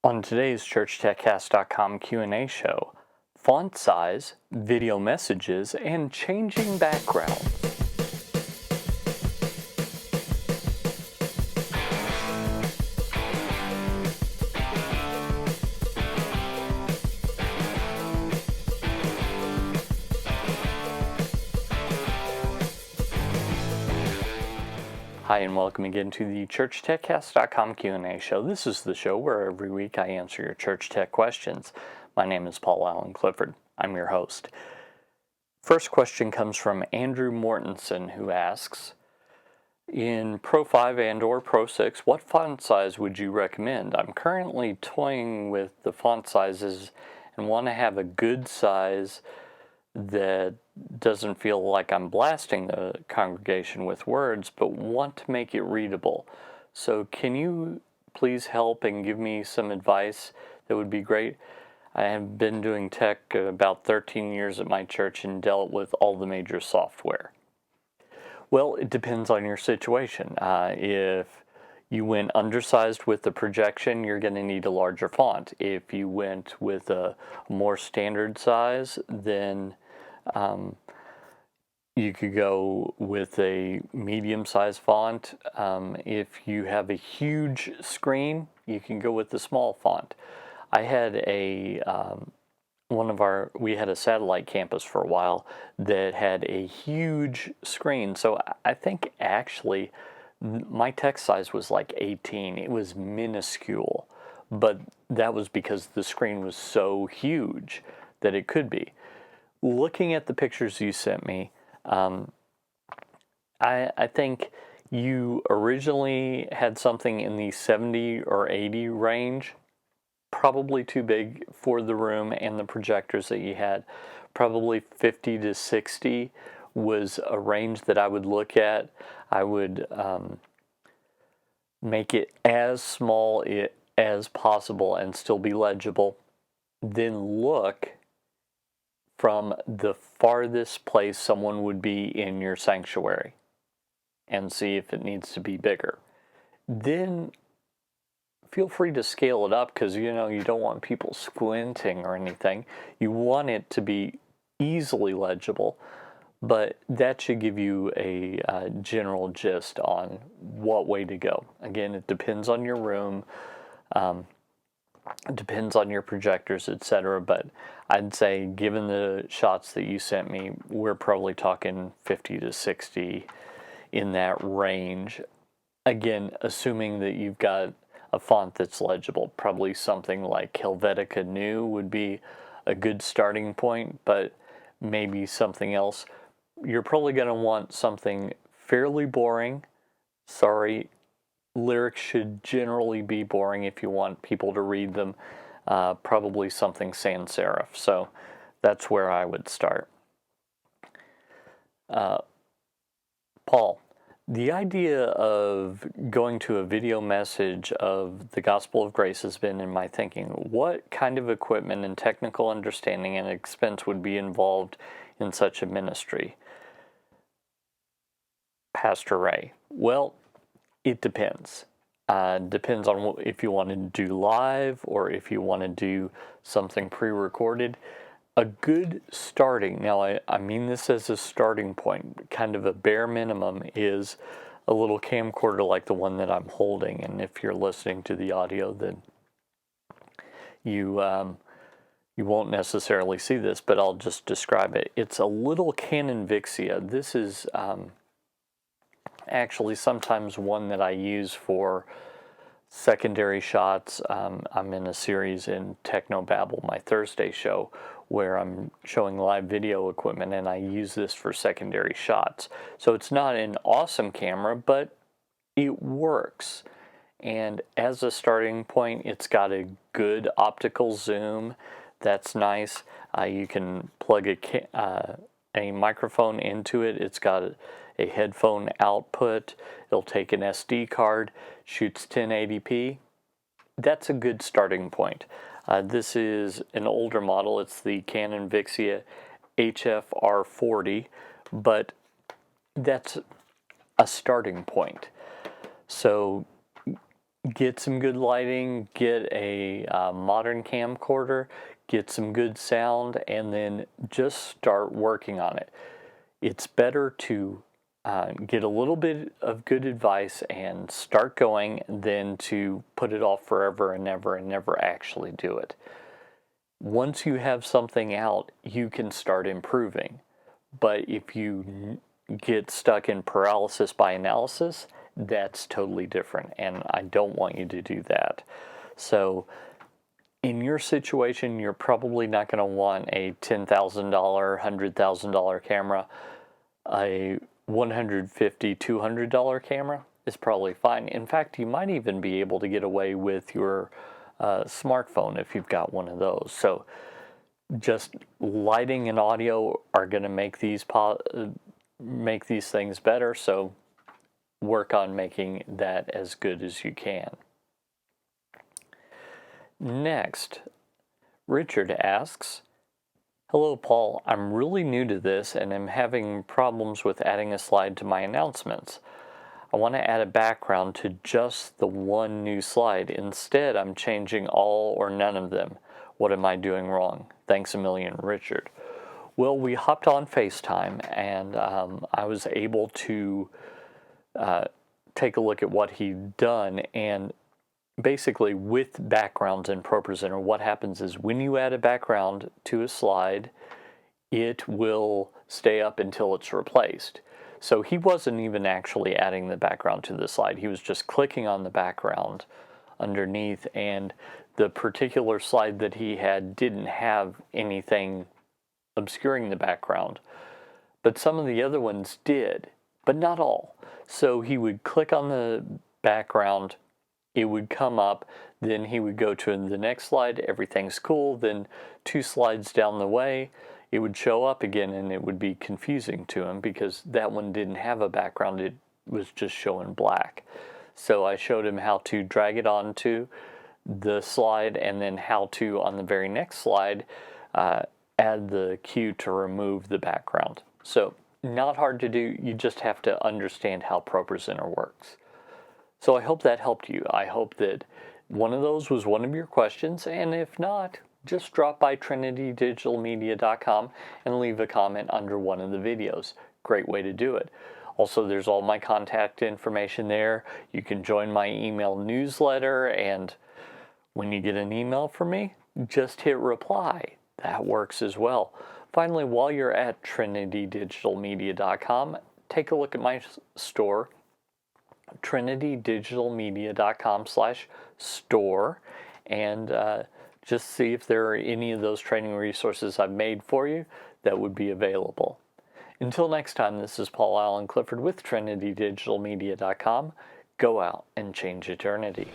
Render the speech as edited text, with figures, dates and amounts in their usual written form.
On today's ChurchTechCast.com Q&A show, font size, video messages, and changing backgrounds. Hi, and welcome again to the ChurchTechCast.com Q&A show. This is the show where every week I answer your church tech questions. My name is Paul Allen Clifford. I'm your host. First question comes from Andrew Mortensen, who asks, in Pro 5 and or Pro 6, what font size would you recommend? I'm currently toying with the font sizes and want to have a good size that doesn't feel like I'm blasting the congregation with words, but want to make it readable. So can you please help and give me some advice? That would be great. I have been doing tech about 13 years at my church and dealt with all the major software. Well, it depends on your situation. If you went undersized with the projection, you're going to need a larger font. If you went with a more standard size, then you could go with a medium-sized font. If you have a huge screen, you can go with the small font. I had we had a satellite campus for a while that had a huge screen. So I think actually my text size was like 18. It was minuscule, but that was because the screen was so huge that it could be. Looking at the pictures you sent me, I think you originally had something in the 70 or 80 range, probably too big for the room and the projectors that you had. Probably 50 to 60 was a range that I would look at. I would make it as small as possible and still be legible. Then look from the farthest place someone would be in your sanctuary and see if it needs to be bigger. Then feel free to scale it up because you don't want people squinting or anything. You want it to be easily legible, but that should give you a general gist on what way to go. Again, it depends on your room. It depends on your projectors, etc. But I'd say, given the shots that you sent me, we're probably talking 50 to 60 in that range. Again, assuming that you've got a font that's legible. Probably something like Helvetica New would be a good starting point, but maybe something else. You're probably going to want something fairly boring. Sorry. Lyrics should generally be boring if you want people to read them. Probably something sans serif. So that's where I would start. Paul, the idea of going to a video message of the Gospel of Grace has been in my thinking. What kind of equipment and technical understanding and expense would be involved in such a ministry? PastorRay. Well, it depends. Depends on if you want to do live or if you want to do something pre-recorded. A good starting, now I mean this as a starting point, kind of a bare minimum, is a little camcorder like the one that I'm holding. And if you're listening to the audio, then you won't necessarily see this, but I'll just describe it. It's a little Canon Vixia. This is actually sometimes one that I use for secondary shots. I'm in a series in Technobabble, my Thursday show, where I'm showing live video equipment, and I use this for secondary shots. So it's not an awesome camera, but it works. And as a starting point, it's got a good optical zoom. That's nice. You can plug a microphone into it. It's got a headphone output. It'll take an SD card, shoots 1080p. That's a good starting point. This is an older model. It's the Canon Vixia HFR40, but that's a starting point. So get some good lighting, get a modern camcorder, get some good sound, and then just start working on it. It's better to get a little bit of good advice and start going than to put it off forever and never actually do it. Once you have something out, you can start improving. But if you get stuck in paralysis by analysis, that's totally different, and I don't want you to do that. So in your situation, you're probably not going to want a $10,000, $100,000 camera. A $150, $200 camera is probably fine. In fact, you might even be able to get away with your smartphone if you've got one of those. So just lighting and audio are going to make these things better, so work on making that as good as you can. Next, Richard asks, "Hello, Paul. I'm really new to this and am having problems with adding a slide to my announcements. I want to add a background to just the one new slide. Instead, I'm changing all or none of them. What am I doing wrong? Thanks a million, Richard." Well, we hopped on FaceTime, and I was able to take a look at what he'd done. And basically, with backgrounds in ProPresenter, what happens is when you add a background to a slide, it will stay up until it's replaced. So he wasn't even actually adding the background to the slide. He was just clicking on the background underneath, and the particular slide that he had didn't have anything obscuring the background. But some of the other ones did, but not all. So he would click on the background, it would come up, then he would go to the next slide, everything's cool, then 2 slides down the way, it would show up again, and it would be confusing to him because that one didn't have a background, it was just showing black. So I showed him how to drag it onto the slide, and then how to, on the very next slide, add the cue to remove the background. So not hard to do, you just have to understand how ProPresenter works. So I hope that helped you. I hope that one of those was one of your questions, and if not, just drop by trinitydigitalmedia.com and leave a comment under one of the videos. Great way to do it. Also, there's all my contact information there. You can join my email newsletter, and when you get an email from me, just hit reply. That works as well. Finally, while you're at trinitydigitalmedia.com, take a look at my store, trinitydigitalmedia.com/store, and just see if there are any of those training resources I've made for you that would be available. Until next time, this is Paul Allen Clifford with trinitydigitalmedia.com. Go out and change eternity.